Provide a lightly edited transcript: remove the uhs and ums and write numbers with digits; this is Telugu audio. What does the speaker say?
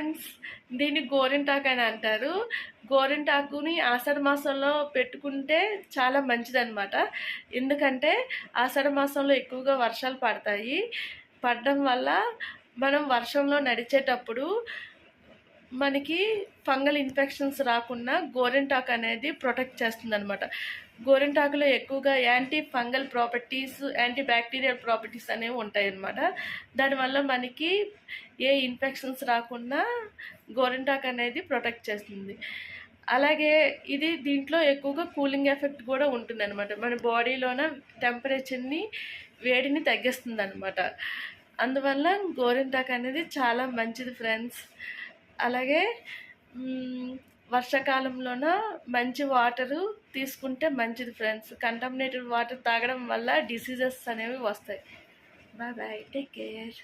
ఫ్రెండ్స్, దీన్ని గోరింటాకు అని అంటారు. గోరింటాకుని ఆషాఢ మాసంలో పెట్టుకుంటే చాలా మంచిదన్నమాట. ఎందుకంటే ఆషాఢ మాసంలో ఎక్కువగా వర్షాలు పడతాయి. పడడం వల్ల మనం వర్షంలో నడిచేటప్పుడు మనకి ఫంగల్ ఇన్ఫెక్షన్స్ రాకుండా గోరింటాకు అనేది ప్రొటెక్ట్ చేస్తుంది అనమాట. గోరింటాకులో ఎక్కువగా anti fungal properties, anti bacterial properties అనేవి ఉంటాయి అన్నమాట. దానివల్ల మనకి ఏ ఇన్ఫెక్షన్స్ రాకుండా గోరింటాకు అనేది ప్రొటెక్ట్ చేస్తుంది. అలాగే ఇది దీంట్లో ఎక్కువగా కూలింగ్ ఎఫెక్ట్ కూడా ఉంటుంది అనమాట. మన బాడీలోన టెంపరేచర్ని, వేడిని తగ్గిస్తుంది అనమాట. అందువల్ల గోరింటాకు అనేది చాలా మంచిది ఫ్రెండ్స్. అలాగే వర్షాకాలంలోన మంచి వాటరు తీసుకుంటే మంచిది ఫ్రెండ్స్. కంటామినేటెడ్ వాటర్ తాగడం వల్ల డిసీజెస్ అనేవి వస్తాయి. Bye bye, take care.